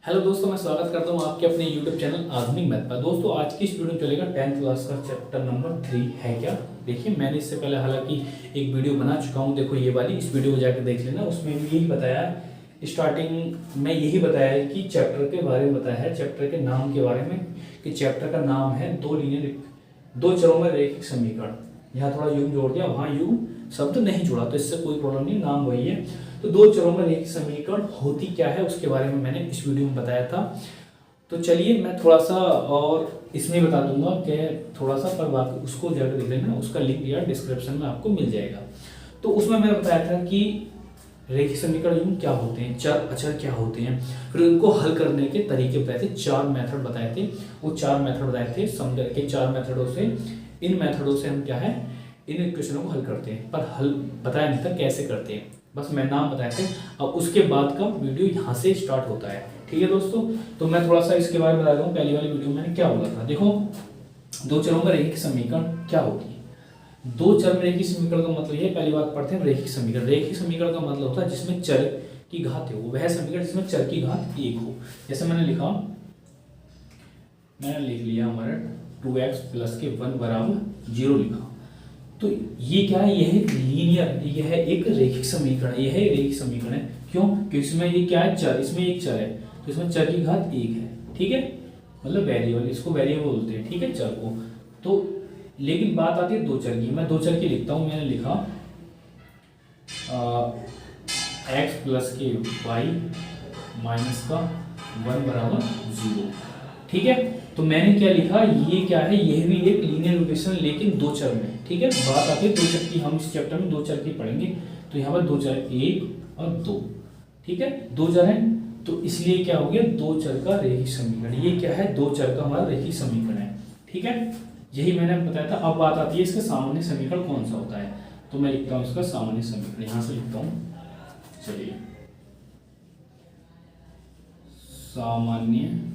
Hello दोस्तों, मैं स्वागत करता हूं आपके अपने YouTube चैनल आधुनिक मैथ पर। दोस्तों आज की इस वीडियो में चलेगा 10th क्लास का चैप्टर नंबर 3 है क्या। देखिए मैंने इससे पहले हालांकि एक वीडियो बना चुका हूं, देखो ये वाली, इस वीडियो को जाकर देख लेना। उसमें भी यही बताया, स्टार्टिंग में यही बताया है कि चैप्टर के बारे में बताया है, चैप्टर के नाम के बारे में, कि चैप्टर का नाम है दो चरों में रैखिक समीकरण। यहाँ थोड़ा यू जोड़ दिया, वहाँ यू शब्द नहीं जोड़ा, तो इससे कोई प्रॉब्लम नहीं, नाम वही है। तो दो चरों में रैखिक समीकरण होती क्या है उसके बारे में मैंने इस वीडियो में बताया था। तो चलिए मैं थोड़ा सा और इसमें बता दूंगा कि थोड़ा सा, पर बाकी उसको जाकर देख लेना, उसका लिंक या डिस्क्रिप्शन में आपको मिल जाएगा। तो उसमें मैंने बताया था कि रैखिक समीकरण क्या होते हैं, चर अचर क्या होते हैं, फिर उनको हल करने के तरीके बताए थे, 4 मेथड बताए थे। वो 4 मेथड बताए थे, समझ के 4 मेथडों से, इन मेथडों से हम क्या है, इन इक्वेशनों को हल करते हैं। पर हल बताया नहीं था कैसे करते हैं, बस मैं नाम बताए थे। अब उसके बाद का वीडियो यहाँ से स्टार्ट होता है, ठीक है दोस्तों। तो मैं थोड़ा सा इसके बारे में बता दूँ, पहली वाली वीडियो में मैंने क्या बोला था। देखो दो चरों में रैखिक समीकरण क्या होती है। दो चर में रैखिक समीकरण का मतलब ये, पहली बात पढ़ते हैं रैखिक समीकरण। रैखिक समीकरण का मतलब होता है जिसमें चर की घात हो, वह समीकरण जिसमें चर की घात 1 हो। जैसे मैंने लिख लिया हमारा 2x प्लस के 1 बराबर 0 लिखा। तो ये क्या है, यह एक लीनियर, यह एक रैखिक समीकरण है, यह रैखिक समीकरण है। क्यों? क्योंकि इसमें ये क्या है, चर, इसमें एक चर है, तो इसमें चर की घात 1 है, ठीक है, मतलब वेरिएबल, इसको वेरिएबल बोलते हैं, ठीक है, चर को। तो लेकिन बात आती है दो चर की, मैं दो चर की लिखता हूं। मैंने लिखा x प्लस के वाई माइनस का 1 बराबर 0, ठीक है। तो मैंने क्या लिखा, ये क्या है, यह भी एक लीनियर इक्वेशन लेकिन दो चर में, ठीक है। बात आती है दो चर की, हम इस चैप्टर में दो चर की पढ़ेंगे। तो यहाँ पर दो चर, 1 और 2, ठीक है, दो चर हैं, तो इसलिए क्या हो गया, दो चर का रैखिक समीकरण। ये क्या है, दो चर का हमारा रैखिक समीकरण है, ठीक है, यही मैंने बताया था। अब बात आती है इसका सामान्य समीकरण कौन सा होता है। तो मैं लिखता हूँ इसका सामान्य समीकरण, यहाँ से लिखता हूँ, चलिए, सामान्य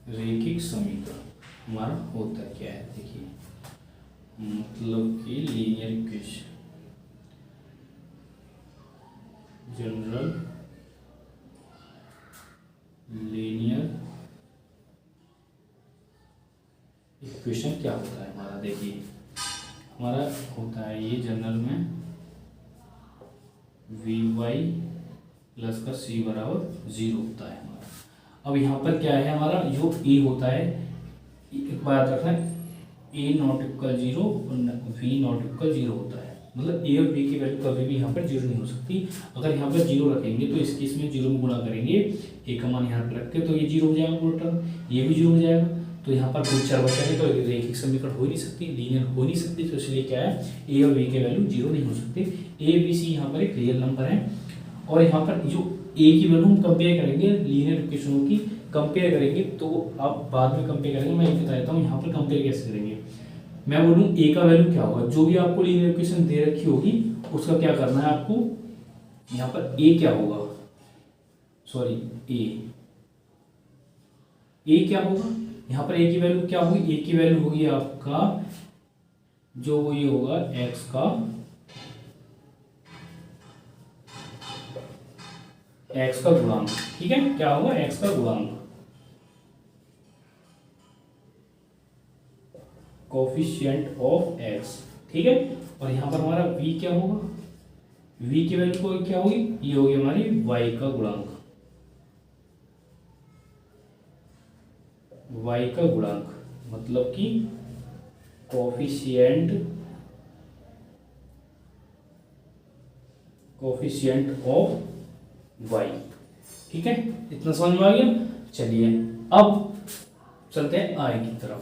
रैखिक समीकरण हमारा होता क्या है, देखिए, मतलब कि linear equation, general linear equation क्या होता है हमारा। देखिए हमारा होता है ये जनरल में वी वाई प्लस का सी बराबर 0 होता है हमारा। अब यहाँ पर क्या है हमारा, जो ए होता है, एक बात रखना, ए नॉट इक्वल 0 और वी नॉट इक्वल 0 होता है, मतलब ए और बी की वैल्यू कभी भी यहाँ पर 0 नहीं हो सकती। अगर यहाँ पर 0 रखेंगे तो इस केस में 0 में गुणा करेंगे, ए का मान यहाँ पर रख के, तो ये 0 हो जाएगा पूरा टर्म, ये भी 0 हो जाएगा। तो यहाँ पर कोई चर बचा नहीं, तो रैखिक समीकरण हो ही नहीं सकती, लीनियर हो नहीं सकती। तो इसलिए क्या है, ए और बी के वैल्यू 0 नहीं हो सकती। ए बी सी यहाँ पर एक रियल नंबर है, और यहाँ पर जो ए की वैल्यू हम कंपेयर करेंगे, लीनियर इक्वेशनों की कंपेयर करेंगे, तो आप बाद में कंपेयर करेंगे, मैं एक बता देता हूँ यहाँ पर कंपेयर कैसे करेंगे। मैं बोलूँ ए का वैल्यू क्या होगा, जो भी आपको लीनियर इक्वेशन दे रखी होगी उसका क्या करना है आपको, यहाँ पर ए क्या होगा, सॉरी ए क्या होगा, यहाँ पर ए की वैल्यू क्या होगी, ए की वैल्यू होगी आपका जो वो ये होगा एक्स का गुणांक, ठीक है, क्या होगा, एक्स का गुणांक, कोफिशिएंट ऑफ एक्स, ठीक है। और यहाँ पर हमारा v क्या होगा, v की वैल्यू को क्या होगी, ये होगी हमारी y का गुणांक, y का गुणांक, मतलब कि कोफिशिएंट ऑफ y, ठीक है, इतना समझ में आ गया। चलिए अब चलते हैं आगे की तरफ।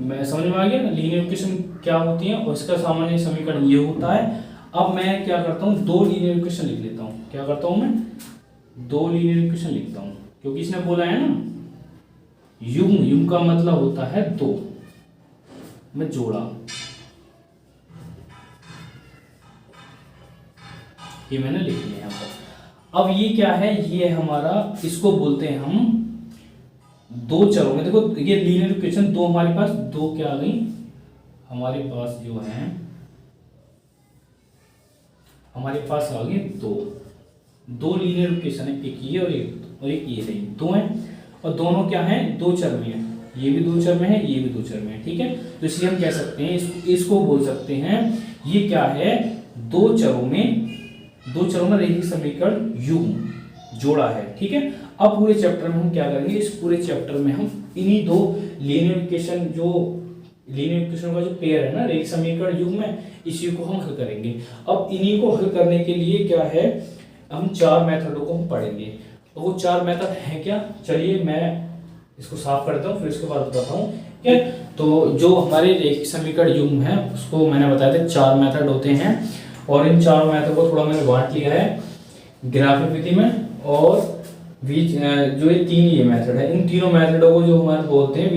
मैं समझ में आ गया ना लीनियर इक्वेशन क्या होती है और इसका सामान्य समीकरण ये होता है। अब मैं क्या करता हूँ, दो लीनियर इक्वेशन लिख लेता हूँ। क्या करता हूँ मैं, दो लीनियर इक्वेशन लिखता हूँ, क्योंकि इसने बोला है ना युग्म का मतलब होता है दो, मैं जोड़ा, ये मैंने लिख लिया यहाँ पर। अब ये क्या है, ये हमारा, इसको बोलते हैं हम दो चरों में, देखो ये लीनियर इक्वेशन, दो हमारे पास, दो क्या आ गई हमारे पास, जो है हमारे पास आ गए दो, दो लीनियर इक्वेशन है, एक ये और एक ये है, दो है और दोनों क्या है, दो चर में है, ये भी दो चर में है, ये भी दो चर में है, ठीक है। तो इसलिए हम कह सकते हैं इसको बोल सकते हैं ये क्या है, दो चरों में रैखिक समीकरण युग्म जोड़ा है, ठीक है। अब पूरे चैप्टर में हम क्या करेंगे, इस पूरे चैप्टर में हम इन्हीं दो लीनियर इक्वेशन का जो पेयर है ना रैखिक समीकरण युग्म में, इसी को हम हल करेंगे। अब इन्हीं को हल करने के लिए क्या है, हम चार मेथडों को हम पढ़ेंगे। वो चार मेथड है क्या, चलिए मैं इसको साफ करता हूँ फिर इसके बाद बताता हूँ, ठीक है। तो जो हमारे रैखिक समीकरण युग्म है उसको मैंने बताया था चार मेथड होते हैं, और इन चारों मेथड को थोड़ा मैंने बांट लिया है ग्राफिक विधि में, और जो ये तीन ये मेथड है, इन तीनों मेथडों को जो हमारे बोलते हैं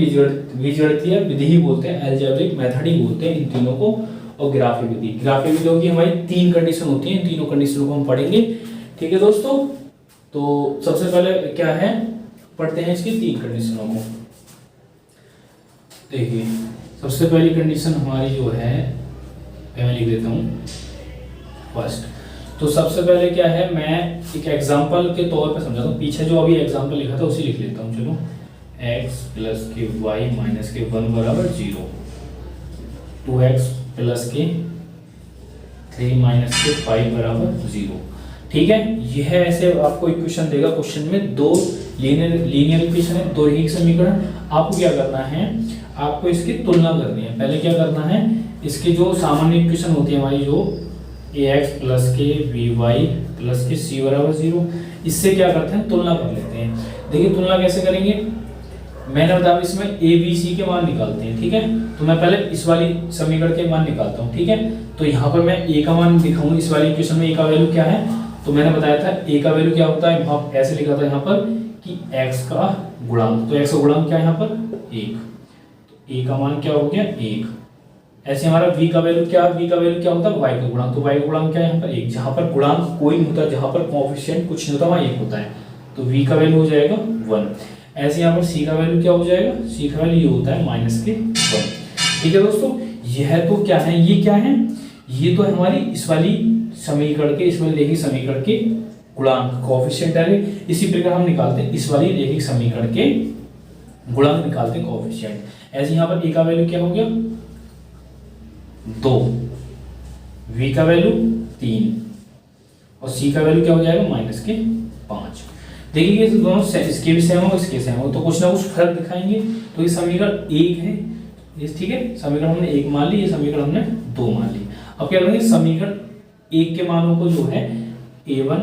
बीजगणितीय विधि ही बोलते हैं, अलजेब्रिक मेथड ही बोलते हैं इन तीनों को। और ग्राफिक विधि होगी हमारी तीन कंडीशन होती हैं, इन तीनों कंडीशनों को हम पढ़ेंगे, ठीक है दोस्तों। तो सबसे पहले क्या है, पढ़ते हैं इसकी तीन कंडीशनों को। देखिए सबसे पहली कंडीशन हमारी जो है, मैं लिख देता हूँ फर्स्ट। तो सबसे पहले क्या है, मैं एक एग्जांपल के तौर पे समझाता हूँ, पीछे जो अभी एग्जांपल लिखा था उसी लिख लेता हूँ। चलो, x प्लस के वाई माइनस के 1 बराबर 0, 2x प्लस के 3 माइनस के 5 बराबर 0, ठीक है। यह ऐसे आपको इक्वेशन देगा, क्वेश्चन में दो लीनियर इक्वेशन है, दो रैखिक समीकरण। आपको क्या करना है, आपको इसकी तुलना करनी है। पहले क्या करना है, इसकी जो सामान्य इक्वेशन होती है हमारी, जो ax प्लस के by प्लस के c बराबर 0, इससे क्या करते हैं, तुलना कर लेते हैं। देखिए तुलना कैसे करेंगे, मैंने बताया इसमें a b c के मान निकालते हैं, ठीक है। तो मैं पहले इस वाली समीकरण के मान निकालता हूँ, ठीक है। तो यहाँ पर मैं a का मान दिखाऊंगा, इस वाली इक्वेशन में a का वैल्यू क्या है, तो मैंने बताया था a का वैल्यू क्या होता है, वहाँ ऐसे लिखा था यहाँ पर कि x का गुणांक, तो x का गुणांक क्या है यहाँ पर 1, तो a का मान क्या हो गया 1। ऐसे हमारा v का वैल्यू क्या होता है y का गुणांक, तो y का गुणांक क्या है यहाँ पर 1। जहाँ पर गुणांक कोई नहीं होता, जहाँ पर कोएफिशिएंट कुछ नहीं होता वहाँ 1 होता है, तो v का वैल्यू हो जाएगा 1। ऐसे यहाँ पर c का वैल्यू क्या हो जाएगा, c का वैल्यू ये होता है -1, ठीक है दोस्तों। यह तो क्या है, ये क्या है, ये तो हमारी इस वाली समीकरण के, इस वाली रैखिक समीकरण के गुणांक कोएफिशिएंट है। इसी प्रकार हम निकालते हैं इस वाली रैखिक समीकरण के गुणांक, निकालते हैं कोएफिशिएंट। ऐसे यहाँ पर a का वैल्यू क्या हो गया 2, v का वैल्यू 3 और c का वैल्यू क्या हो जाएगा -5। देखिए दोनों इसके भी सेम हो, इसके सेम हो, तो कुछ ना कुछ फर्क दिखाएंगे। तो ये समीकरण 1 है, ठीक है, समीकरण हमने 1 मान ली, ये समीकरण हमने 2 मान ली। अब क्या करेंगे, समीकरण 1 के मानों को जो है a1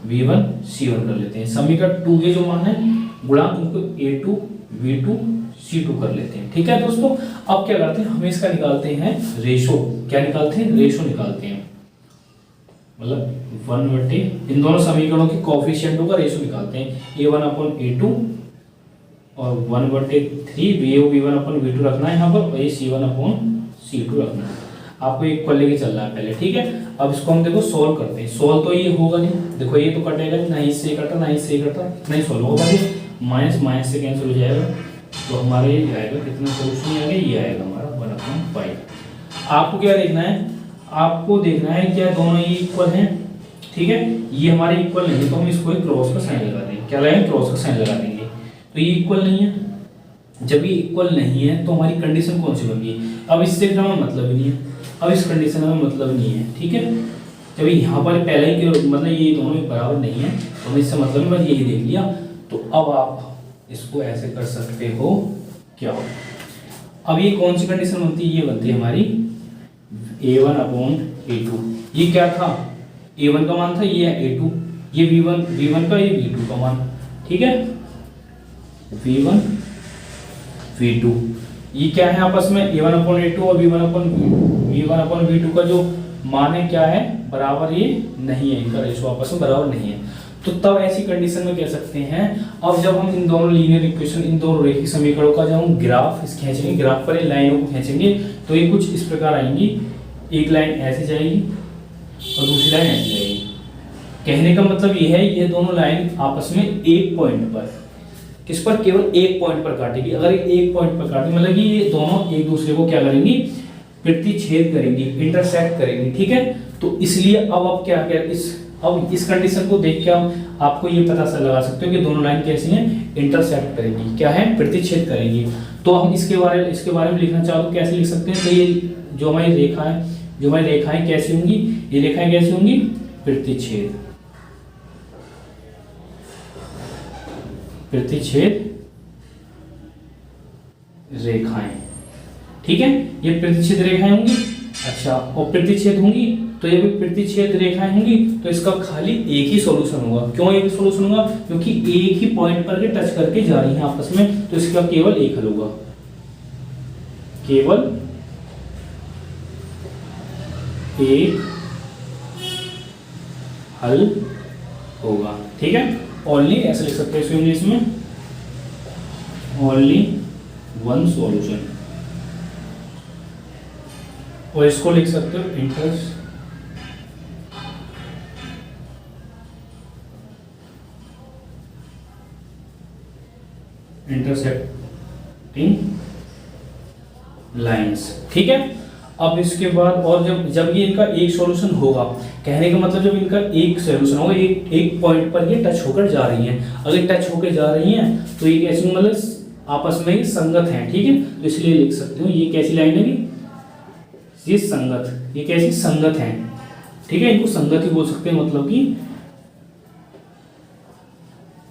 v1 c1 कर लेते हैं। समीकरण 2 के जो मान है गुणांक, उनको a2 v2 c2 कर लेते हैं, ठीक है दोस्तों। अब क्या करते हैं, हम इसका निकालते हैं रेशो। क्या निकालते हैं, रेशो निकालते हैं, मतलब 1/, इन दोनों समीकरणों के कोएफिशिएंटों का रेशो निकालते हैं। a1/a2 और 1/3 v1/v2 रखना है यहाँ पर, और ये c1/c2 रखना है। आपको इक्वल लेके चलना है पहले, ठीक है। अब इसको हम देखो सोल्व करते हैं। सोल्व तो ये होगा नहीं, देखो ये तो कटेगा नहीं, इससे कटा ना इससे कटा, नहीं सोल्व होगा, माइनस माइनस से कैंसिल हो जाएगा, तो हमारे ये आएगा कितना, सोल्यूशन आएगा, ये आएगा हमारा 1/5। आपको क्या देखना है, आपको देखना है क्या दोनों ये इक्वल हैं, ठीक है। ये हमारे इक्वल नहीं है तो हम इसको एक क्रॉस का साइन लगा देंगे। क्या लगाएंगे, क्रॉस का साइन लगा देंगे। तो ये इक्वल नहीं है, जब ये इक्वल नहीं है तो हमारी कंडीशन कौन सी होगी, अब इससे हमें मतलब ही नहीं है, अब इस कंडीशन में मतलब नहीं है, ठीक है। जब यहाँ पर पहले ही मतलब ये दोनों बराबर नहीं है तो हमें इससे मतलब बस यही देख लिया। तो अब आप इसको ऐसे कर सकते हो, क्या हो, अब ये कौन सी कंडीशन बनती है, ये बनती है हमारी a1/a2। ये क्या था, a1 का मान था, ये है a2, ये v1 का, ये v2 का मान, ठीक है, v1 v2। ये क्या है आपस में, a1/a2 और v1/v2 का जो मान है क्या है, बराबर ये नहीं है, इनका रेशो आपस में बराबर नहीं है। तो तब ऐसी कंडीशन में कह सकते हैं, अब जब हम इन दोनों लीनियर इक्वेशन, इन दोनों रैखिक समीकरणों का जब हम ग्राफ खींचेंगे, ग्राफ पर इन लाइनों को खींचेंगे तो ये कुछ इस प्रकार आएंगी। एक लाइन ऐसे जाएगी और दूसरी लाइन ऐसे जाएगी। कहने का मतलब ये है, ये दोनों लाइन आपस में एक पॉइंट पर, किस पर, केवल एक पॉइंट पर काटेगी। अगर एक पॉइंट पर काटेगी मतलब कि ये दोनों एक दूसरे को क्या करेंगी, प्रतिच्छेद करेंगी, इंटरसेक्ट करेंगी, ठीक है। तो इसलिए अब क्या इस अब इस कंडीशन को देख के हम आपको ये पता सा लगा सकते हो कि दोनों लाइन कैसी हैं, इंटरसेक्ट करेंगी, क्या है, प्रतिच्छेद करेंगी। तो हम इसके बारे में लिखना चाहो तो कैसे लिख सकते हैं, तो ये जो हमारी रेखाएं कैसी होंगी, ये रेखाएं कैसी होंगी, प्रतिच्छेद रेखाएं, ठीक है, ये प्रतिच्छेद रेखाएं होंगी। अच्छा, और प्रतिच्छेद होंगी तो ये भी प्रतिच्छेद रेखाएं होंगी, तो इसका खाली एक ही सॉल्यूशन होगा। क्यों एक ही सॉल्यूशन होगा, क्योंकि एक ही पॉइंट पर के टच करके जा रही हैं आपस में, तो इसका केवल एक हल होगा, केवल एक हल होगा, ठीक है। ओनली ऐसे लिख सकते हैं इसको इंग्लिश में, ओनली वन सॉल्यूशन, और इसको लिख सकते हो इंटरसेक्टिंग लाइंस, ठीक है। अब इसके बाद और जब ये इनका एक सॉल्यूशन होगा, कहने का मतलब जब इनका एक सॉल्यूशन होगा, एक पॉइंट पर ये टच होकर जा रही हैं, अगर टच होकर जा रही हैं तो ये कैसी, मतलब आपस में ही संगत हैं, ठीक है। तो इसलिए लिख सकते हो ये कैसी लाइन है, ये संगत, ये कैसी, संगत हैं, ठीक है। इनको संगत ही बोल सकते हैं, मतलब कि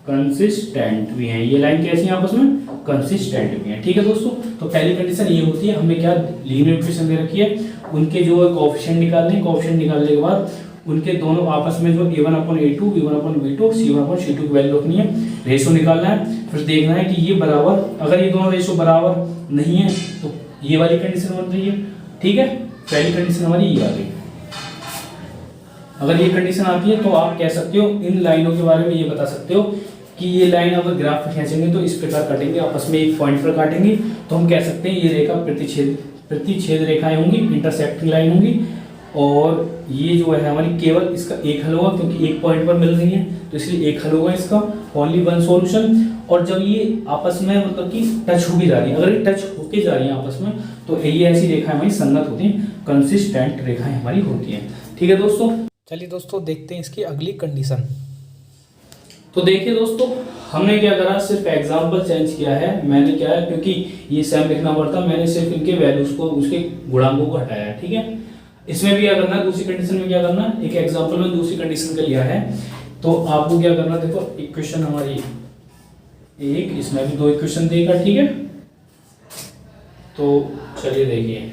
कंसिस्टेंट भी हैं, ये लाइन कैसी है आपस में, कंसिस्टेंट भी हैं, ठीक है दोस्तों। तो पहली कंडीशन ये होती है, हमें क्या लीनियर इक्वेशन दे रखी है, उनके जो कोएफिशिएंट निकालने हैं, कोएफिशिएंट निकालने के बाद उनके दोनों आपस में जो a1/a2, b1/b2, c1/c2 की वैल्यू रखनी है, रेशो निकालना है, फिर देखना है कि ये बराबर, अगर ये दोनों रेशो बराबर नहीं है तो ये वाली कंडीशन बन रही है, ठीक है। पहली कंडीशन हमारी ये आ गई। अगर ये कंडीशन आती है तो आप कह सकते हो, इन लाइनों के बारे में ये बता सकते हो कि ये लाइन अगर ग्राफ खींचेंगे तो इस प्रकार काटेंगे, आपस में एक पॉइंट पर काटेंगे, तो हम कह सकते हैं ये रेखा प्रतिच्छेद रेखाएं होंगी, इंटरसेक्टिंग लाइन होंगी, और ये जो है हमारी केवल इसका एक हल होगा, क्योंकि एक पॉइंट पर मिल रही है तो इसलिए एक हल होगा इसका, ओनली वन सॉल्यूशन। और जब ये आपस में मतलब कि टच हो भी जा रही है, अगर ये टच होके जा रही है आपस में, तो ये ऐसी रेखाएं हमारी संगत होती हैं, कंसिस्टेंट रेखाएं हमारी होती हैं, ठीक है दोस्तों। चलिए दोस्तों देखते हैं इसकी अगली कंडीशन। तो देखिए दोस्तों, हमने क्या करा, सिर्फ एग्जाम्पल चेंज किया है। मैंने क्या है, क्योंकि ये सेम लिखना पड़ता, मैंने सिर्फ इनके वैल्यूज को, उसके गुणांकों को हटाया है, ठीक है। इसमें भी क्या करना है, दूसरी कंडीशन में क्या करना है, एक एग्जाम्पल में दूसरी कंडीशन का लिया है, तो आपको क्या करना, देखो इक्वेशन हमारी एक, इसमें भी दो इक्वेशन देगा, ठीक है। तो चलिए देखिए,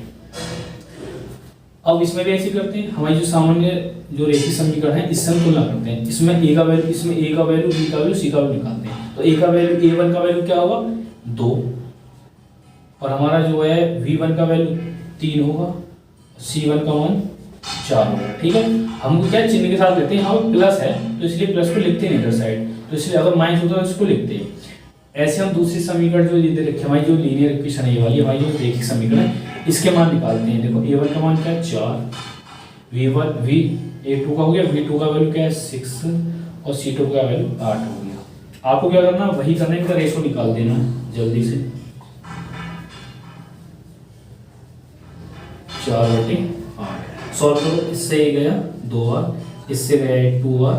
अब इसमें भी ऐसे करते हैं, हमारी जो सामान्य जो रेखीय समीकरण है इससे हम तुलना करते हैं। इसमें a का वैल्यू, इसमें a का वैल्यू, b का वैल्यू, c का वैल्यू निकालते हैं। तो a का वैल्यू, a1 का वैल्यू क्या होगा, 2, और हमारा जो है v1 का वैल्यू 3 होगा, c1 का मान 4 होगा, ठीक है। हम क्या चिन्ह के साथ लेते हैं, यहाँ प्लस है तो इसलिए प्लस को लिखते हैं इधर साइड, तो इसलिए अगर माइनस होता है तो इसको लिखते हैं। ऐसे हम दूसरी समीकरण जो दे रखे हमारी जो लीनियर इक्वेशन है, ये वाली हमारी जो रेखीय समीकरण है, इसके मान निकालते हैं। देखो a1 का मान क्या है, 4, a2 का हो गया, v2 का वैल्यू क्या है 6, और c2 का वैल्यू 8 हो गया। आपको क्या करना, वही करना है, इनका रेशो निकाल देना जल्दी से, 4/8 सॉल्व करो। इससे ये गया 2 बार, इससे गया 2 बार,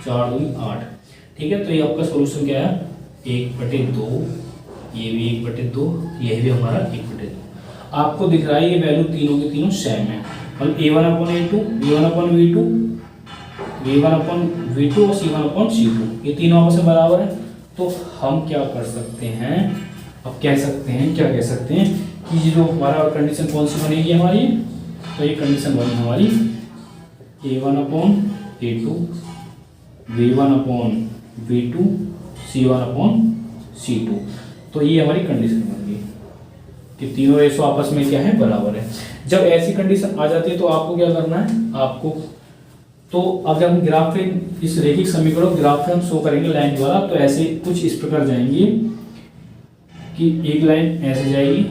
4 2 8, ठीक है। तो ये आपका सोल्यूशन क्या है, 1/2, ये भी 1/2, ये भी हमारा 1/2। आपको दिख रहा है ये वैल्यू तीनों के तीनों सेम है, मतलब a1/a2, v1/v2, v1/v2 और c1/c2, ये तीनों आपस में बराबर है। तो हम क्या कर सकते हैं, अब कह सकते हैं, क्या कह सकते हैं कि ये जो हमारा कंडीशन कौन सी बनेगी हमारी, तो ये कंडीशन बनी हमारी a1/a2, v1/v2, c1/c2। तो ये हमारी कंडीशन बन गई कि तीनों रेशो आपस में क्या है, बराबर है। जब ऐसी कंडीशन आ जाती है तो आपको क्या करना है, आपको तो अब जब हम ग्राफ पे इस रेखिक समीकरण ग्राफ पे हम शो करेंगे लाइन द्वारा, तो ऐसे कुछ इस प्रकार जाएंगे कि एक लाइन ऐसे जाएगी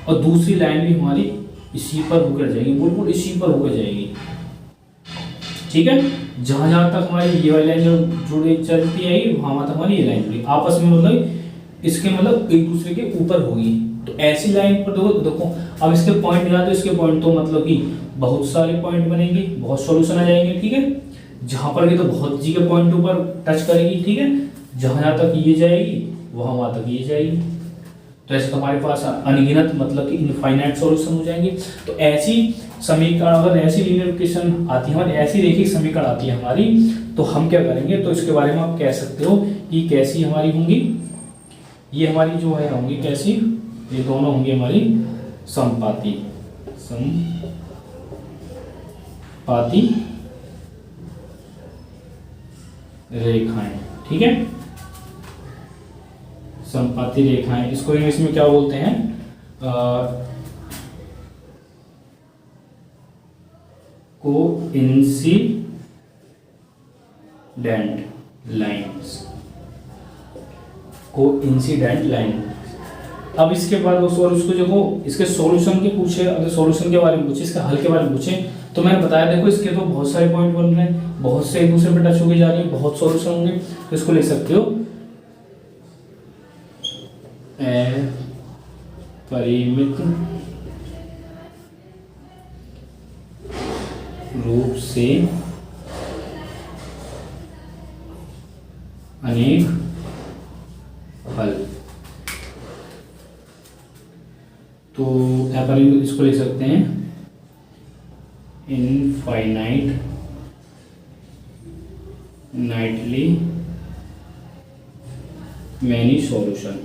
और दूसरी लाइन भी हमारी इसी पर होकर जाएगी, बिल्कुल इसी पर होकर जाएगी, ठीक है। जहां जहां तक हमारी ये वाली लाइन जो जुड़ी चलती आएगी, वहां तक हमारी ये लाइन जुड़ी आपस में, मतलब इसके मतलब एक दूसरे के ऊपर होगी। तो ऐसी लाइन पर देखो अब इसके पॉइंट निकाल तो इसके पॉइंट तो मतलब कि बहुत सारे पॉइंट बनेंगे, बहुत सॉल्यूशन आ जाएंगे, ठीक है। जहां पर ये तो बहुत जी के पॉइंट ऊपर टच करेगी, ठीक है। जहां तक ये जाएगी वहां तक ये जाएगी, तो ऐसे हमारे पास अनगिनत मतलब कि इनफाइनाइट सॉल्यूशन हो जाएंगे। तो ऐसी समीकरण, अगर ऐसी लीनियर इक्वेशन आती है हमारी, ऐसी रेखीय समीकरण आती है हमारी, तो हम क्या करेंगे, तो इसके बारे में आप कह सकते हो कि कैसी हमारी होंगी, ये हमारी जो है होंगी कैसी, ये दोनों होंगी हमारी समपाती रेखाएं, ठीक है। समपाती रेखाएं, इसको इंग्लिश में क्या बोलते हैं, कोइंसिडेंट लाइन। अब इसके बाद दोस्तों, और उसको देखो इसके सॉल्यूशन के पूछे, अगर सॉल्यूशन के बारे में पूछे, इसके हल के बारे में पूछे, तो मैंने बताया देखो इसके तो बहुत सारे पॉइंट बन रहे हैं, बहुत से एक दूसरे पे टच होके जा रही है, बहुत सॉल्यूशन होंगे, तो इसको लिख सकते हो परिमित रूप से अनेक हल। तो यहाँ पर इसको लिख सकते हैं नाइटली मैनी सॉल्यूशन।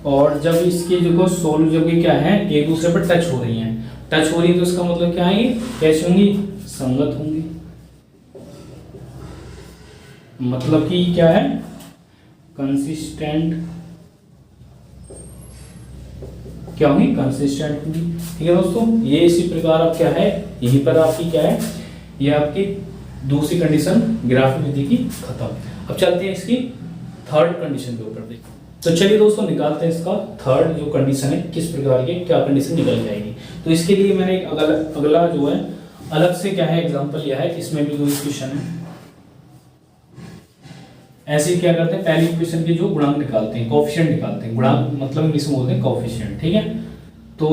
और जब इसके देखो सोल्व जब ये क्या है एक दूसरे पर टच हो रही हैं, तो इसका मतलब क्या है, कैसी होंगी, संगत होंगी। मतलब कि क्या है, कंसिस्टेंट, क्या होंगी, कंसिस्टेंट होंगी, ठीक है दोस्तों। ये इसी प्रकार अब क्या है, यहीं पर आपकी क्या है, ये आपकी दूसरी कंडीशन ग्राफिक विधि की खत्म। अब चलते हैं इसकी थर्ड कंडीशन के ऊपर देखो। तो चलिए दोस्तों निकालते हैं इसका थर्ड जो कंडीशन है, किस प्रकार की क्या कंडीशन निकल जाएगी। तो इसके लिए मैंने एक अगला जो है अलग से क्या है एग्जांपल लिया है, इसमें भी दो इक्वेशन है। ऐसे क्या करते हैं, पहली इक्वेशन के जो गुणांक निकालते हैं, कोएफिशिएंट निकालते हैं, गुणांक मतलब इंग्लिश में बोलते हैं कोएफिशिएंट, ठीक है। तो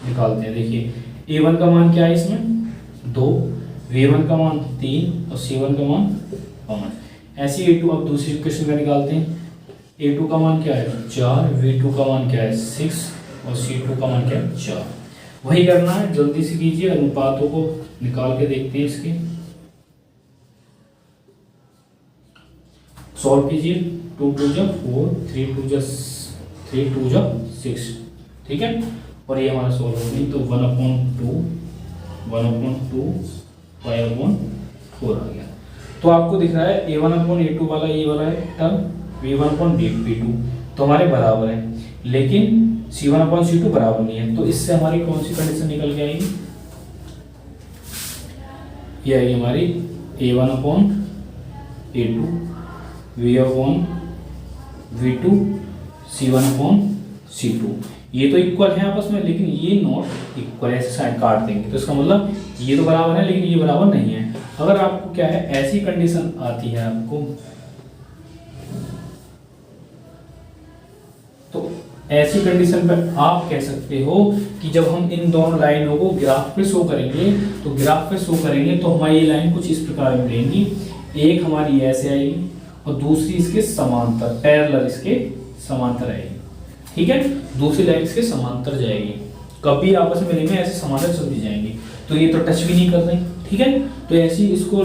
निकालते हैं, देखिए a1 का मान क्या है इसमें 2, v1 का मान 3 और c1 का मान 5। ऐसे a2 अब दूसरी इक्वेशन का निकालते हैं, a2 का मान क्या है 4, v2 का मान क्या है 6 और c2 का मान क्या है 4। वही करना है, जल्दी से कीजिए, अनुपातों को निकाल के देखते हैं इसके, सॉल्व कीजिए। 2 2 जा 4, 3 2 जा 6, ठीक है। और ये हमारा सॉल्व हो गई, तो 1/2 5/4 आ गया। तो आपको दिख रहा है a1/a2 वाला ये वाला है टर्म, v1/v2 तो हमारे बराबर है, लेकिन c1/c2 बराबर नहीं है। तो इससे हमारी कौन सी कंडीशन निकल के आएगी, ये आएगी हमारी a1/a2 v1/v2 c1/c2। ये तो इक्वल है आपस में, लेकिन ये नॉट इक्वल, ऐसे साइड काट देंगे तो इसका मतलब ये तो बराबर है लेकिन ये बराबर नहीं है। अगर आपको क्या है ऐसी कंडीशन आती है आपको, तो ऐसी कंडीशन पर आप कह सकते हो कि जब हम इन दोनों लाइनों को ग्राफ पे शो करेंगे, तो ग्राफ पे शो करेंगे तो हमारी ये लाइन कुछ इस प्रकार में रहेंगी, एक हमारी ऐसे आएगी और दूसरी इसके समांतर, पैरेलल इसके समांतर आएगी, ठीक है। दूसरी लाइन इसके समांतर जाएगी, कभी आपस में मिलेंगे ऐसे समांतर चलती जाएंगी, तो ये तो टच भी नहीं कर रही, ठीक है। तो ऐसी इसको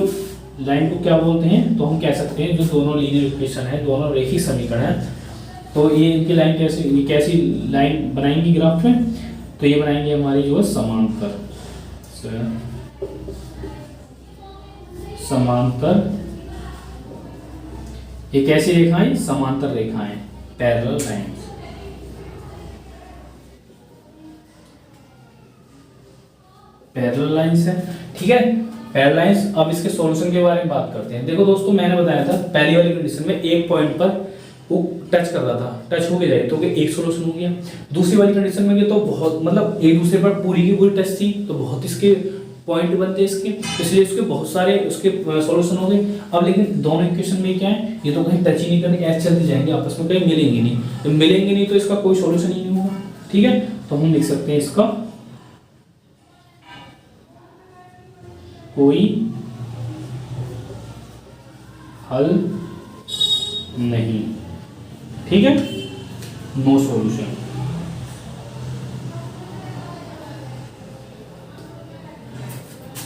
लाइन को क्या बोलते हैं, तो हम कह सकते हैं जो दोनों लीनियर इक्वेशन है, दोनों रेखीय समीकरण है, तो ये इनकी लाइन कैसे, ये कैसी लाइन बनाएंगी ग्राफ में, तो ये बनाएंगे हमारी जो है समांतर, ये कैसी रेखाएं, समांतर रेखाएं, पैरेलल लाइंस। पैरेलल लाइंस है, ठीक है, पैरेलल लाइंस। अब इसके सॉल्यूशन के बारे में बात करते हैं। देखो दोस्तों मैंने बताया था पहली वाली कंडीशन में एक पॉइंट पर वो टच कर रहा था, टच हो गया तो एक सॉल्यूशन हो गया। दूसरी वाली कंडीशन में तो बहुत मतलब एक दूसरे पर पूरी की पूरी टच थी, तो बहुत इसके पॉइंट बनते हैं इसके, इसलिए इसके बहुत सारे उसके सॉल्यूशन हो गए। अब लेकिन दोनों इक्वेशन में क्या है, ये तो कहीं टच ही नहीं करने, ऐसे चलते जाएंगे आपस में, कहीं मिलेंगे नहीं। तो मिलेंगे नहीं तो इसका कोई सॉल्यूशन ही नहीं होगा, ठीक है। तो हम लिख सकते हैं इसका कोई हल नहीं, ठीक है, नो सॉल्यूशन।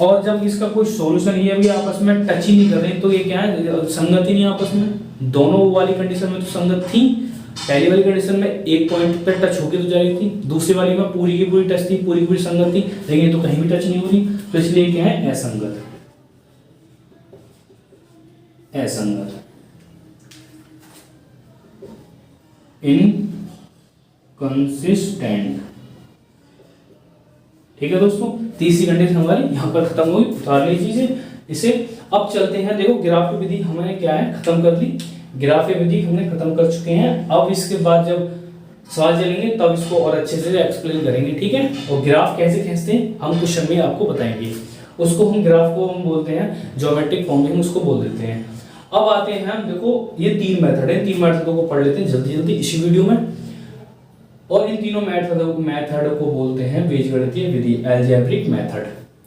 और जब इसका कोई सॉल्यूशन ये भी आपस में टच ही नहीं कर रहे तो ये क्या है, संगत ही नहीं आपस में। दोनों वाली कंडीशन में तो संगत थी, पहली वाली कंडीशन में एक पॉइंट पे टच होके तो जा रही थी, दूसरी वाली में पूरी की पूरी टच थी, पूरी की पूरी संगत थी, लेकिन ये तो कहीं भी टच नहीं हो रही, तो इसलिए क्या है, असंगत। असंगत, इनकंसिस्टेंट, ठीक है दोस्तों। तीसरी कंडीशन हमारी यहाँ पर खत्म हुई, उतार ली चीजें इसे। अब चलते हैं, देखो ग्राफ विधि हमने क्या है खत्म कर ली, ग्राफ विधि हमने खत्म कर चुके हैं। अब इसके बाद जब सवाल चलेंगे तब इसको और अच्छे से एक्सप्लेन करेंगे, ठीक है। और ग्राफ कैसे खींचते हैं हम क्वेश्चन में आपको बताएंगे, उसको हम ग्राफ को हम बोलते हैं ज्योमेट्रिक फॉर्म में, हम उसको बोल देते हैं। अब आते हैं हम, देखो ये 3 मेथड है, 3 मेथडों को पढ़ लेते हैं जल्दी जल्दी इसी वीडियो में। और इन तीनों मेथड को बोलते हैं बीजगणितीय विधि, अलजेब्रिक मेथड,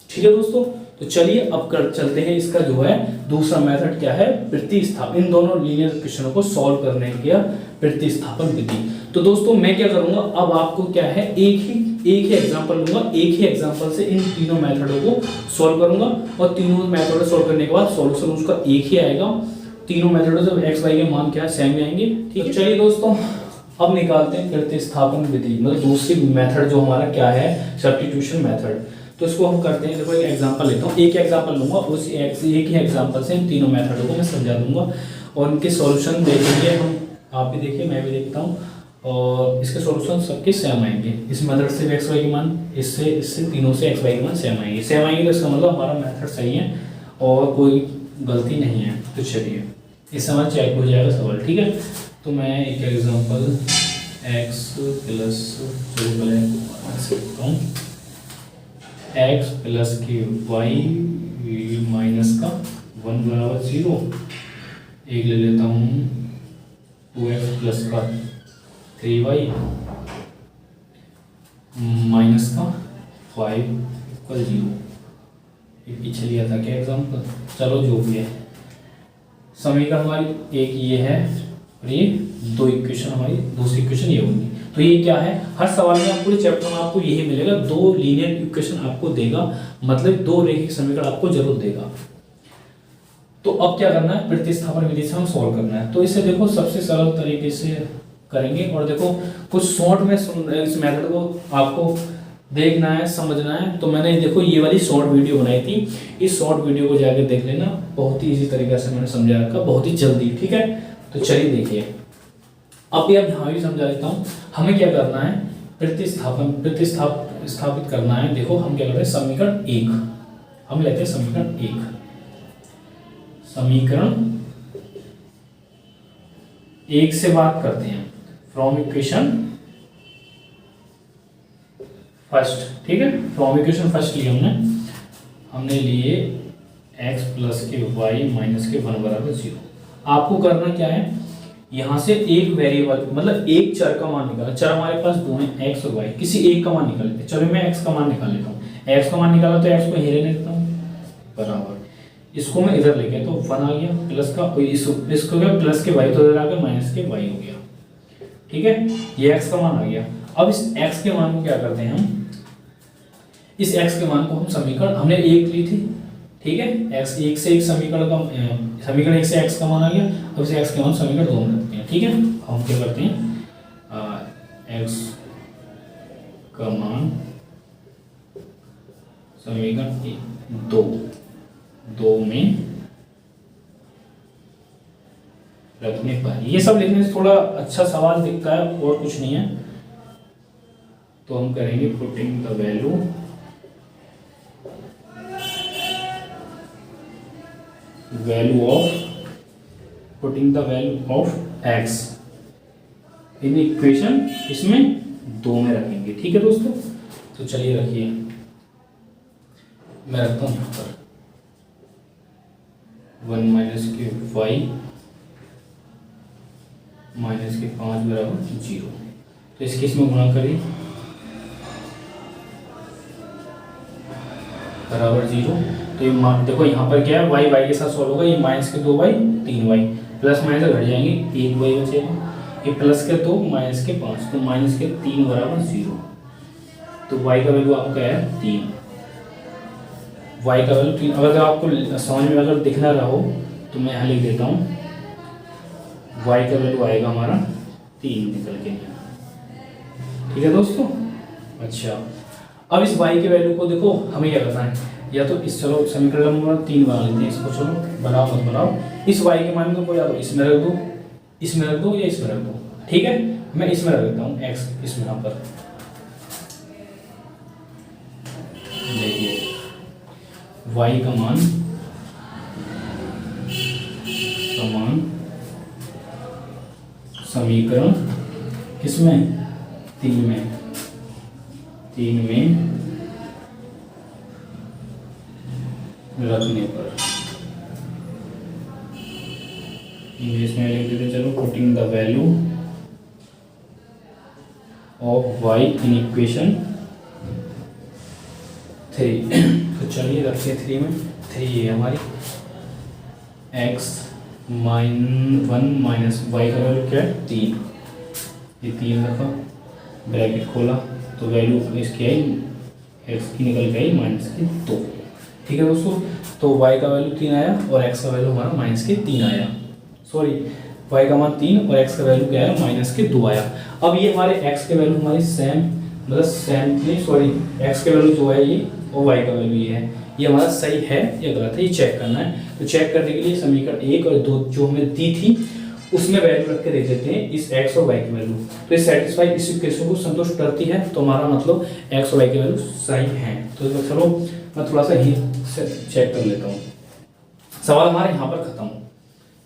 ठीक है दोस्तों। तो चलिए अब चलते हैं, इसका जो है दूसरा मेथड क्या है, प्रतिस्थापन, इन दोनों लीनियर इक्वेशनों को सॉल्व करने का प्रतिस्थापन विधि। तो दोस्तों मैं क्या करूंगा, अब आपको क्या है एक ही एग्जांपल लूंगा, एक ही एग्जांपल से इन तीनों मेथडों को सॉल्व करूंगा, और तीनों मेथड सॉल्व करने के बाद सॉल्यूशन उसका एक ही आएगा। तीनों मेथडों से एक्स वाई के मान क्या है, सेम आएंगे, ठीक है। चलिए दोस्तों अब निकालते हैं प्रतिस्थापन विधि, मतलब दूसरी मेथड जो हमारा क्या है, सब्स्टिट्यूशन मेथड। तो इसको हम करते हैं, देखो एक एग्जांपल लेता हूँ, एक एग्जांपल लूंगा, उस एक ही एग्जांपल से इन तीनों मेथडों को मैं समझा दूंगा और इनके सॉल्यूशन देखेंगे हम, आप भी देखिए मैं भी देखता हूँ, और इसके सॉल्यूशन सबके सेम आएंगे। इस मेथड से भी एक्स वाई के मान, इससे तीनों से एक्स वाई के मान सेम आएंगे, सेम आएंगे तो इसका मतलब हमारा मेथड सही है और कोई गलती नहीं है। तो चलिए इससे हमारा चेक हो जाएगा सवाल, ठीक है। तो मैं एक example x plus x plus के y माइनस का 1 बराबर 0, एक ले लेता हूँ 2x प्लस का 3y माइनस का 5 इक्वल 0। ये पीछे लिया था क्या एग्जांपल, चलो जो भी है। समीकरण हमारी एक ये है और ये दो इक्वेशन, हमारी दूसरी इक्वेशन ये होगी। तो ये क्या है, हर सवाल में पूरे चैप्टर में आपको यही मिलेगा, 2 लीनियर इक्वेशन आपको देगा, मतलब 2 रैखिक समीकरण आपको जरूर देगा। तो अब क्या करना है, प्रतिस्थापन विधि से हम सॉल्व करना है। तो इसे देखो सबसे सरल तरीके से करेंगे, और देखो कुछ शॉर्ट में इस मेथड को आपको देखना है, समझना है। तो मैंने देखो ये वाली शॉर्ट वीडियो बनाई थी, इस शॉर्ट वीडियो को जाके देख लेना, बहुत ही इजी तरीके से मैंने समझा रखा, बहुत ही जल्दी, ठीक है। तो चलिए देखिए, अब यहाँ भी समझा देता हूँ। हमें क्या करना है, प्रतिस्थापित करना है। देखो हम क्या कर रहे हैं, समीकरण 1 हम लेते हैं, समीकरण 1 से बात करते हैं, फ्रॉम इक्वेशन फर्स्ट, ठीक है। फ्रॉम इक्वेशन फर्स्ट लिए हमने लिए x प्लस के y माइनस के 1 बराबर 0। आपको करना क्या है, यहाँ से एक वेरिएबल, मतलब एक चर का मान निकाला। चर हमारे पास 2 हैं, x और y, किसी एक का मान निकाल लेते हैं। चलो मैं x का मान निकाल लेता हूँ, x का मान निकाला तो x को यहीं लेने देता हूँ, बराबर इसको मैं इधर लेके तो 1 आ गया, प्लस का इसको क्या प्लस के y तो इधर आ गया, माइनस के y हो गया, ठीक है। ये x का मान आ गया। अब इस x के मान को क्या करते हैं हम, इस x के मान को हम समीकरण हमने 1 ली थी, ठीक है। x 1 से 1 समीकरण का समीकरण 1 से x का मान आ गया। अब इसे x के मान समीकरण 2 में रखते हैं, ठीक है। हम क्या करते हैं, x का मान समीकरण 2 में रखने पर, ये सब लिखने से थोड़ा अच्छा सवाल दिखता है और कुछ नहीं है। तो हम करेंगे putting the value of x in equation, इसमें 2 में रखेंगे, ठीक है दोस्तों। तो चलिए रखिए, मैं रखता हूँ यहाँ पर 1 माइनस के वाई माइनस के 5 बराबर 0। तो इसके इसमें गुणा करिए बराबर 0। तो ये देखो यहाँ पर क्या है, वाई वाई के साथ सॉल्व होगा, ये माइनस के 2 वाई 3 वाई प्लस माइनस घट जाएंगे, 1 वाई बचेगा, ये प्लस के 2 माइनस के 5 तो माइनस के 3 बराबर 0। तो y का वैल्यू आपका है 3, y का वैल्यू 3। अगर आपको समझ में अगर दिख ना रहा हो तो मैं यहाँ लिख देता हूँ, y का वैल्यू आएगा हमारा 3 निकल के। ठीक है दोस्तों। अच्छा, अब इस y के वैल्यू को देखो हमें क्या करना है, या तो इस चलो समीकरण नंबर 3 बना लेते हैं इसको, चलो बनाओ मत बनाओ। इस y के मान को या तो इसमें रख दो, इसमें रख दो या इसमें रख दो। ठीक है, मैं इसमें रख देता हूँ x, इसमें यहाँ पर देखिए y का मान समान समीकरण किसमें 3 में रखने पर इंग्लिश में लिख देते, चलो putting the value of y in equation 3। तो चलिए रखते हैं 3 में। 3 है हमारी x -1 माइनस y का वैल्यू क्या है 3, ये 3 रखा, ब्रैकेट खोला तो वैल्यू इसकी आई x की निकल के आई माइनस की 2। ठीक है दोस्तों, तो y का वैल्यू 3 आया और x का वैल्यू हमारा माइनस के 3 आया, सॉरी y का मान 3 और x का वैल्यू क्या आया माइनस के 2 आया। अब ये हमारे x के वैल्यू हमारी सेम, मतलब सेम नहीं सॉरी x के वैल्यू जो है ये और y का वैल्यू ये है, ये हमारा सही है या गलत है ये चेक करना है। तो चेक करने के लिए समीकरण 1 और 2 जो हमें दी थी उसमें वैल्यू रख के देख देते हैं इस x और y की वैल्यू, तो ये सेटिस्फाई इस इक्वेशन को संतुष्ट करती है, तो हमारा मतलब x और y की वैल्यू सही है। तो चलो मैं थोड़ा सा ही चेक कर लेता हूँ। सवाल हमारे यहाँ पर खत्म,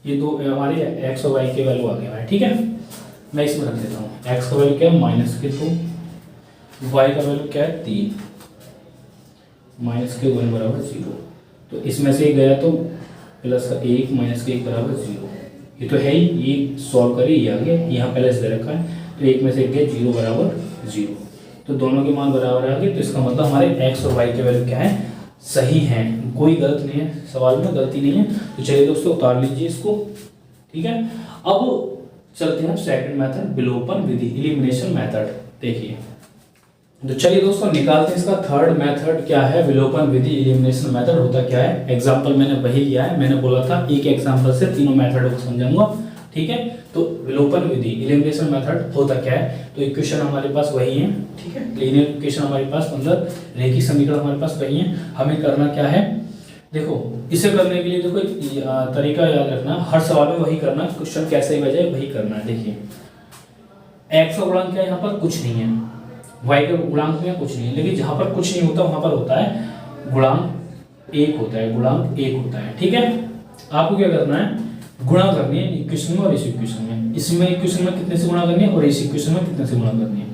ये दो हमारे x और y के वैल्यू आ गया है। ठीक है, मैं इसमें रख देता हूँ, x का वैल्यू क्या है माइनस के 2, y का वैल्यू क्या है 3, माइनस के 1 बराबर 0। तो इसमें से गया तो प्लस का 1 माइनस के 1 बराबर 0, ये तो है ही, ये सॉल्व करिए, ये आ गया, यहाँ प्लस दे रखा है तो 1 में से गया 0 बराबर 0, तो दोनों के मान बराबर आ गए। तो इसका मतलब हमारे x और y के वैल्यू क्या है सही है, कोई गलत नहीं है, सवाल में गलती नहीं है। तो चलिए दोस्तों उतार लीजिए इसको। ठीक है, अब चलते हैं सेकंड मेथड विलोपन विधि, एलिमिनेशन मेथड। देखिए तो चलिए दोस्तों निकालते हैं इसका थर्ड मेथड क्या है, विलोपन विधि एलिमिनेशन मेथड होता क्या है। एग्जांपल मैंने वही लिया है, मैंने बोला था एक एग्जांपल से तीनों मेथड को समझाऊंगा। ठीक है, तो विलोपन विधि एलिमिनेशन मेथड होता क्या है, तो इक्वेशन हमारे पास वही है। ठीक है, लीनियर इक्वेशन हमारे पास, मतलब रेखीय समीकरण हमारे पास वही है। हमें करना क्या है, देखो इसे करने के लिए देखो तरीका याद रखना, हर सवाल में वही करना, क्वेश्चन कैसे ही बजाए वही करना है। देखिए x का गुणांक क्या है, यहाँ पर कुछ नहीं है, y के गुणांक में कुछ नहीं है, लेकिन जहाँ पर कुछ नहीं होता वहाँ पर होता है गुणांक 1 होता है, गुणांक 1 होता है। ठीक है, आपको क्या करना है, गुणा करनी है इक्वेशन में और इस इक्वेशन में, इसमें इक्वेशन में कितने से गुणा करनी है और इस इक्वेशन में कितने से गुणा करनी है,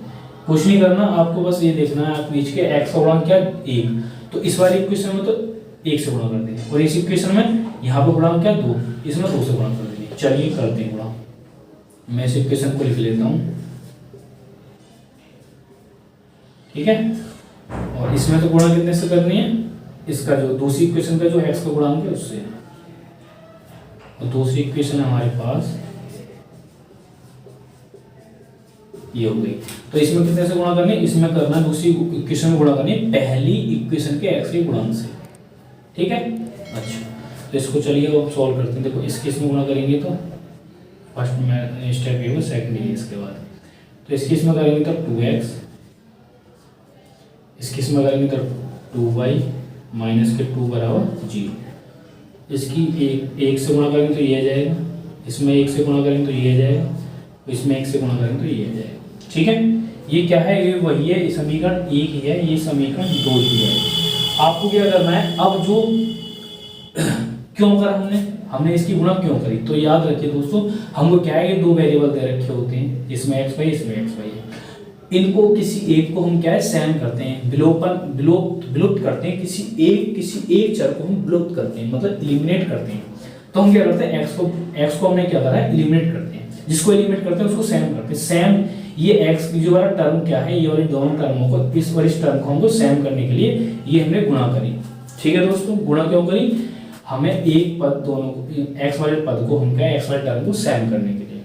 कुछ नहीं करना, आपको बस ये देखना है आप बीच के x का गुणांक क्या है 1, तो इस वाली इक्वेशन में तो 1 से गुणा कर देंगे और इस इक्वेशन में यहाँ पर गुणांक क्या है 2, इसमें 2 से गुणा कर देंगे। चलिए करते हैं गुणा, मैं इस इक्वेशन को लिख लेता हूँ। ठीक है, और इसमें तो गुणा कितने से करनी है, इसका जो दूसरी इक्वेशन का जो x का गुणांक है उससे, और दूसरी इक्वेशन है हमारे पास ये हो गई। तो इसमें कितने से गुणा करनी है, इसमें करना है दूसरी इक्वेशन में गुणा करनी है पहली इक्वेशन के x के गुणांक से। ठीक है, अच्छा तो इसको चलिए अब सॉल्व करते हैं। देखो इसके इसमें गुणा करेंगे तो फर्स्ट में स्टेप ये होगा, सेकंड ये इसके बाद, तो इसके इसमें करेंगे तो 2x, इसकी इसमें करेंगे तो 2y माइनस के 2 बराबर 0, इसकी एक से गुणा करेंगे तो ये आ जाएगा, इसमें 1 से गुणा करेंगे तो ये आ जाएगा, इसमें 1 से गुणा करेंगे तो ये आ जाएगा। ठीक है, ये क्या है, ये वही है, समीकरण 1 ही है, ये समीकरण 2 ही है। आपको क्या करना है, अब जो क्यों करा हमने इसकी गुणा क्यों करी, तो याद रखिए दोस्तों हमको क्या है, ये दो वेरिएबल दे रखे होते हैं, इसमें xy इसमें xy है, इनको किसी एक को हम क्या है सेम करते हैं, विलुप्त करते हैं, किसी एक चर को हम विलुप्त करते हैं, मतलब एलिमिनेट करते हैं। तो हम क्या करते हैं, x को हमने क्या करा है, एलिमिनेट करते हैं। जिसको एलिमिनेट करते हैं उसको सेम करते हैं। सेम ये x की जो वाला टर्म क्या है, ये वाली दोनों टर्मों को, इस और इस टर्म को हमको सेम करने के लिए ये हमने गुणा करी। ठीक है दोस्तों, गुणा क्यों करी, हमें एक पद दोनों को, x वाले पद को हम क्या, x वाले टर्म को सेम करने के लिए,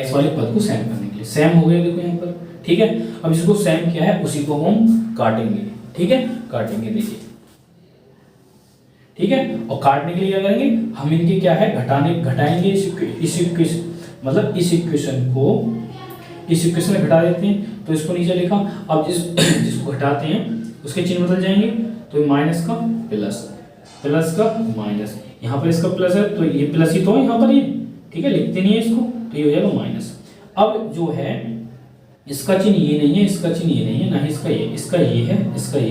x वाले पद को सेम करने के लिए। सेम हो गया देखो यहाँ पर। ठीक है, अब इसको सेम किया है, उसी को हम काटेंगे। ठीक है, काटेंगे देखिए। ठीक है, और काटने के लिए क्या करेंगे, हम इनके क्या है घटाएंगे इस इक्वेशन में घटा देते हैं। तो इसको नीचे लिखा। अब जिसको घटाते हैं उसके चिन्ह बदल जाएंगे, तो माइनस का प्लस का माइनस, यहाँ पर इसका प्लस है तो ये प्लस ही तो है यहाँ पर ये। ठीक है, लिखते नहीं है इसको, तो ये हो जाएगा माइनस। अब जो है इसका चिन्ह ये नहीं है, इसका चिन्ह ये नहीं है, ना ही इसका ये है, इसका ये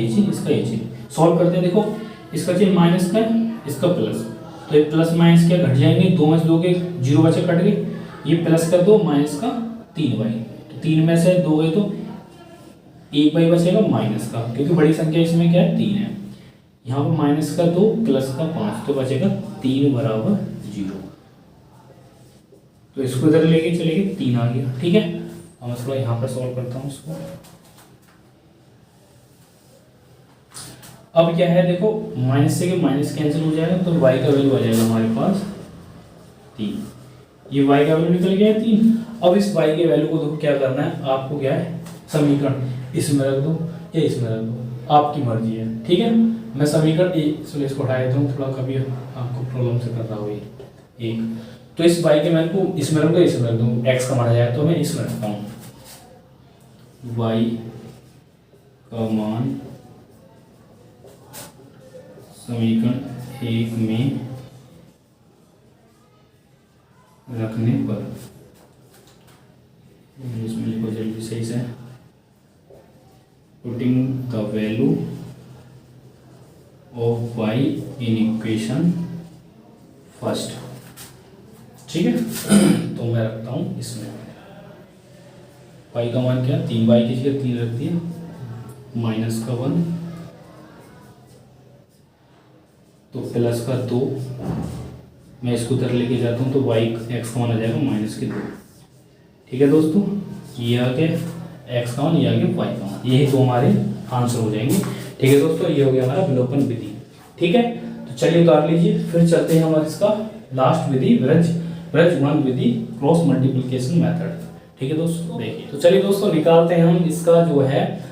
चिन्ह, इसका ये चिन्ह। सॉल्व करते हैं, देखो इसका चिन्ह माइनस का है, इसका प्लस, तो ये प्लस माइनस क्या घट जाएंगे, 2 में से 2 के 0 बचे कट गए, ये प्लस कर दो, माइनस का 3y, तो 3 में से 2 गए तो 1y बचेगा माइनस का, क्योंकि बड़ी संख्या इसमें क्या है 3 है। यहाँ पर माइनस का 2 प्लस का 5, तो बचेगा 3 बराबर 0। तो इसको इधर लेके चलेंगे, 3 आ गया। ठीक है, अब मैं थोड़ा यहाँ पर सॉल्व करता हूँ इसको। अब क्या है देखो, माइनस से माइनस कैंसिल हो जाएगा, तो y का वैल्यू आ जाएगा हमारे पास 3। ये y का वैल्यू निकल गया है 3। अब इस y के वैल्यू को देखो क्या करना है आपको, क्या है समीकरण इसमें रख दो या इसमें रख दो, आपकी मर्जी है। ठीक है, मैं समीकरण इसको हटा देता हूँ, थोड़ा कभी आपको प्रॉब्लम से कर रहा हो ये एक। तो इस y के वैल्यू को इसमें रख दो, इसमें रख दो, x का मान आ जाएगा, तो मैं इसमें रखता हूँ y का मान समीकरण 1 में रखने पर, इसमें लिखो जल्दी सही से, putting the value of y in equation first. ठीक है, तो मैं रखता हूँ इसमें y का मान क्या, 3y की जगह 3 रख दिया, माइनस का 1, तो प्लस का 2, मैं इसको उधर लेके जाता हूँ, तो x का मान आ जाएगा माइनस के 2। ठीक है दोस्तों, ये आ गया x का मान, ये आ गया y का मान, यही तो हमारे आंसर हो जाएंगे। ठीक है दोस्तों, ये हो गया हमारा विलोपन विधि। ठीक है, तो चलिए उतार लीजिए, फिर चलते हैं हमारे इसका लास्ट विधि, ब्रज गुणन विधि, क्रॉस मल्टीप्लिकेशन मेथड। ठीक है दोस्तों, देखिए तो चलिए दोस्तों निकालते हैं हम इसका जो है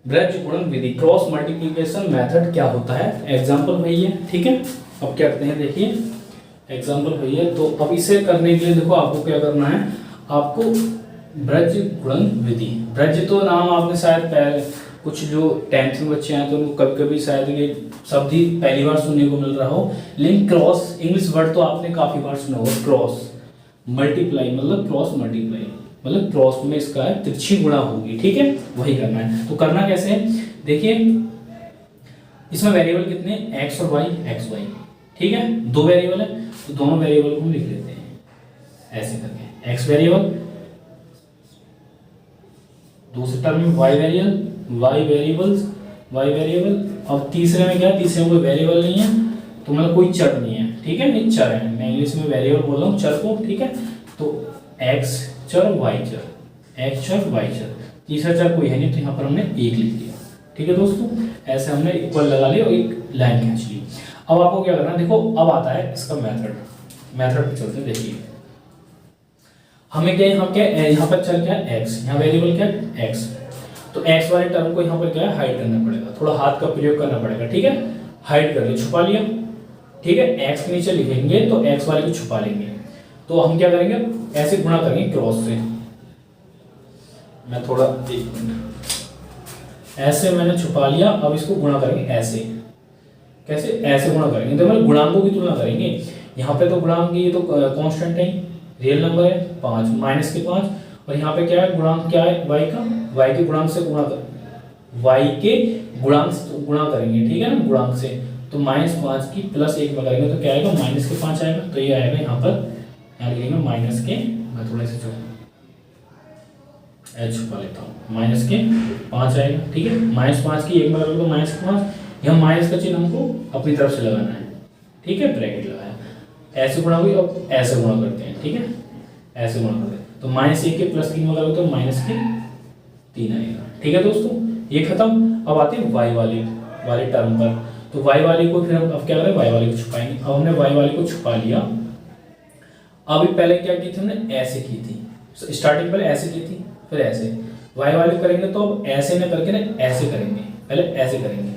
ब्रज गुणन विधि, क्रॉस मल्टीप्लिकेशन मेथड क्या होता है। एग्जांपल वही है। ठीक है, अब क्या करते हैं, देखिए एग्जांपल वही है। तो अब इसे करने के लिए देखो आपको क्या करना है, आपको ब्रज गुणन विधि, ब्रज तो नाम आपने शायद कुछ जो 10th में बच्चे हैं तो उनको कभी कभी शायद ये शब्द ही पहली बार सुनने को मिल रहा हो, लेकिन क्रॉस इंग्लिश वर्ड तो आपने काफी बार सुना होगा। क्रॉस मल्टीप्लाई मतलब क्रॉस मल्टीप्लाई मतलब क्रॉस में इसका है तिरछी गुणा होगी। ठीक है, वही करना है। तो करना कैसे है, देखिए इसमें वेरिएबल कितने, x और y, एक्स वाई। ठीक है, 2 वेरिएबल है, तो दोनों वेरिएबल को हम लिख लेते हैं ऐसे करके, x वेरिएबल, दूसरे टर्म में y वेरिएबल, अब तीसरे में क्या है, तीसरे में कोई वेरिएबल नहीं है, तो मतलब कोई चर नहीं है। ठीक है, नहीं चर है, मैं इंग्लिश में वेरिएबल बोल रहा हूँ चर को। ठीक है, तो x चर y चर, x चर y चर, तीसरा चर कोई है नहीं, तो यहाँ पर हमने 1 लिख दिया। ठीक है दोस्तों, ऐसे हमने इक्वल लगा लिया और एक लाइन खींच ली। अब आपको क्या करना है, देखो अब आता है इसका मेथड पे चलते हैं। देखिए हमें क्या, यहाँ पर चल क्या है x, यहाँ वेरिएबल क्या है x, तो x वाले टर्म को यहाँ पर क्या है हाइड करना पड़ेगा, थोड़ा हाथ का प्रयोग करना पड़ेगा। ठीक है, हाइड कर लिया, छुपा लिया। ठीक है, x के नीचे लिखेंगे तो x वाले को छुपा लेंगे, तो हम क्या करेंगे, ऐसे गुणा करेंगे क्रॉस से। मैं थोड़ा 1 मिनट, ऐसे मैंने छुपा लिया, अब इसको गुणा करेंगे ऐसे। कैसे, ऐसे गुणा करेंगे, तो मतलब गुणांकों की तुलना करेंगे। यहाँ पे तो गुणांक ये तो कांस्टेंट है, रियल नंबर है 5, माइनस के 5, और यहाँ पे क्या है गुणांक, क्या है y का, y के गुणांक से गुणा कर, y के गुणांक से गुणा करेंगे। ठीक है ना, गुणांक से, तो -5 की +1 में करेंगे तो क्या आएगा, -5 आएगा। तो ये आएगा यहाँ पर, यहाँ लिखेंगे माइनस के, मैं थोड़ा से जो एच छुपा लेता हूँ, माइनस के 5 आएगा, ठीक है। -5 की 1 में लगाओ तो -5, यहाँ माइनस का चिन्ह हमको अपनी तरफ से लगाना है, ठीक है। ब्रैकेट लगाया, ऐसे गुणा हुई, अब ऐसे गुणा करते हैं, ठीक है, ऐसे गुणा करते हैं। तो -1 के +3 में लगाओ तो -3 आएगा, ठीक है दोस्तों। ये खत्म। अब आते हैं y वाले टर्म पर। तो y वाले को फिर हम अब क्या करें, y वाले को छुपाएंगे। अब हमने y वाले को छुपा लिया। अभी पहले क्या की थी हमने, ऐसे की थी, स्टार्टिंग पहले ऐसे की थी, फिर ऐसे। y वाले करेंगे तो अब ऐसे न करके ना ऐसे करेंगे, पहले ऐसे करेंगे।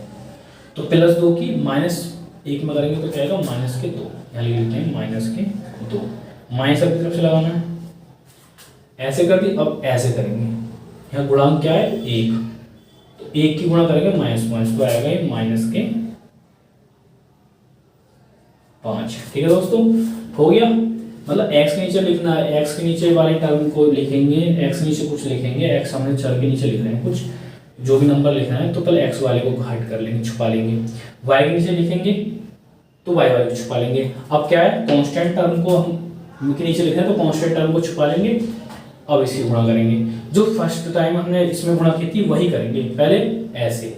तो +2 की -1 में करेंगे तो क्या आएगा, -2। यहाँ लिख लेते हैं -2। माइनस अपनी तरफ से लगाना है, ऐसे कर दी। अब ऐसे करेंगे, यहाँ गुणांक क्या है, 1, तो 1 की गुणा करेंगे -5 तो आएगा ये -5, ठीक है दोस्तों। हो गया, मतलब x के नीचे लिखना है, x के नीचे वाले टर्म को लिखेंगे, x के नीचे कुछ लिखेंगे, x हमने चर के नीचे लिख रहे हैं कुछ, जो भी नंबर लिखना है तो पहले x वाले को हट कर लेंगे, छुपा लेंगे। y के नीचे लिखेंगे तो y वाले को छुपा लेंगे। अब क्या है, कांस्टेंट टर्म को हम के नीचे लिख रहे हैं तो कांस्टेंट टर्म को छुपा लेंगे। अब इसी गुणा करेंगे, जो फर्स्ट टाइम हमने इसमें गुणा की थी वही करेंगे, पहले ऐसे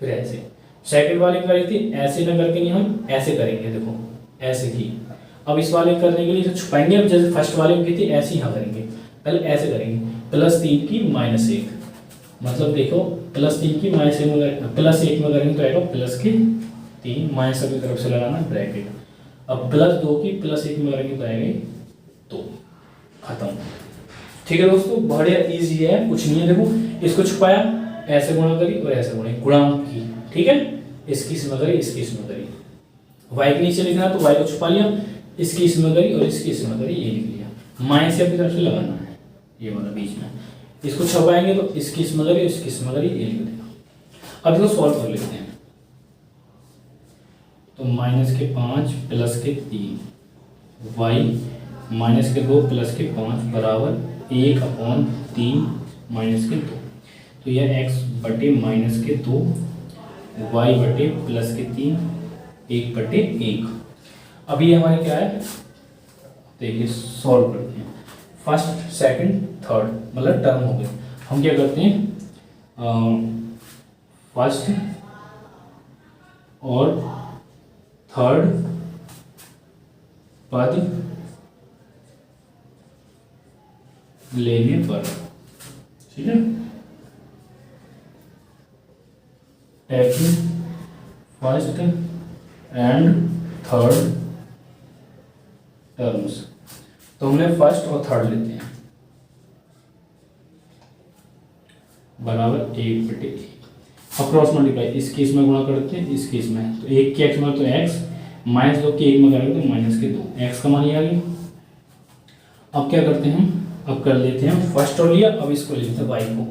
फिर ऐसे। सेकंड वाले में करी थी ऐसे न करके, नहीं हम ऐसे करेंगे, देखो ऐसे की। अब इस वाले करने के लिए इसे छुपाएंगे, अब जैसे फर्स्ट वाले में की थी ऐसे यहाँ करेंगे, पहले ऐसे करेंगे। +3 की -1, मतलब देखो +3 की -1 में +1 में करेंगे तो आएगा +3, माइनस अपनी तरफ से लगाना ब्रैकेट। अब +2 की +1 में करेंगे तो आएगा 2, खत्म, ठीक है दोस्तों। बढ़िया इजी है, कुछ नहीं है। देखो इसको छुपाया, ऐसे गुणा करी और ऐसे गुणा, गुणांक की, ठीक है। इसकी इसमें करी, इसकी इसमें करी। y के नीचे लिखना तो y को छुपा लिया, इसकी इसमें करी और इसकी इसमें करी, ये लिख लिया। माइनस अपनी तरफ से लगाना है, ये वाला बीच में। इसको छुपाएंगे तो इसकी इसमें करी, इसकी इसमें करी, ये लिख देगा। अब इसको सॉल्व कर लेते हैं। तो -5 +3 y -2 +5 बराबर 1/3 -2। तो यह x बटे -2 y बटे +3 1/1। अब ये हमारे क्या है, देखिए सॉल्व करते हैं। फर्स्ट सेकंड थर्ड मतलब टर्म हो गए। हम क्या करते हैं, फर्स्ट और थर्ड पद लेने पर, ठीक है, taking first and third terms. तो हमने फर्स्ट और थर्ड लेते हैं, बराबर 1/1। अक्रॉस मल्टीप्लाई, इस केस में गुणा करते हैं, इस केस में तो 1 के x में तो x, -2 के 1 में करेंगे तो -2, x का मान ये आ गया। अब क्या करते हैं हम, अब कर लेते हैं फर्स्ट और लिया, अब इसको लेते हैं y को,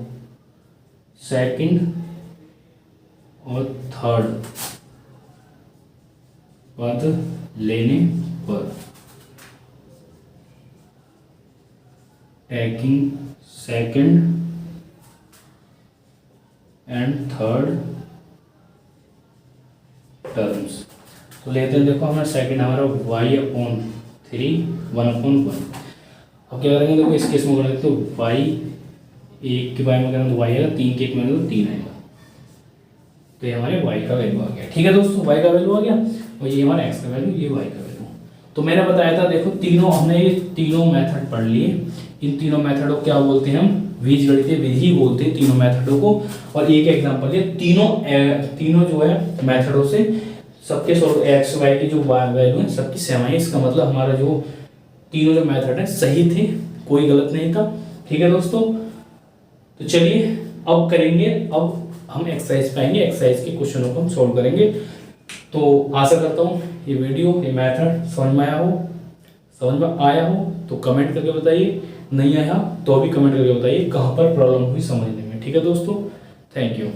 सेकंड और थर्ड पद लेने पर, taking second and third terms. तो लेते हैं, देखो हमारा सेकंड हमारा y/3 1/1। अब क्या करेंगे, देखो इस केस में करेंगे तो y 1 के y में करेंगे तो y आएगा, 3 के 1 में तो 3 आएगा। तो ये हमारे y का वैल्यू आ गया, ठीक है दोस्तों, y का वैल्यू आ गया और ये हमारा x का वैल्यू, ये y का वैल्यू। तो मैंने बताया था, देखो तीनों हमने ये तीनों मेथड पढ़ लिए। इन तीनों मेथडों को क्या बोलते हैं हम, बीजगणितीय विधि बोलते हैं तीनों मेथडों को। और एक एग्जांपल ये तीनों जो है मेथडों से सबके एक्स वाई की जो वैल्यू है सबकी सेम है। इसका मतलब हमारा जो तीनों जो मेथड है सही थे, कोई गलत नहीं था, ठीक है दोस्तों। तो चलिए अब करेंगे, अब हम एक्सरसाइज पाएंगे, एक्सरसाइज के क्वेश्चनों को हम सोल्व करेंगे। तो आशा करता हूँ ये वीडियो, ये मेथड समझ में आया हो तो कमेंट करके बताइए, नहीं आया तो भी कमेंट करके बताइए कहाँ पर प्रॉब्लम हुई समझने में, ठीक है दोस्तों। Thank you.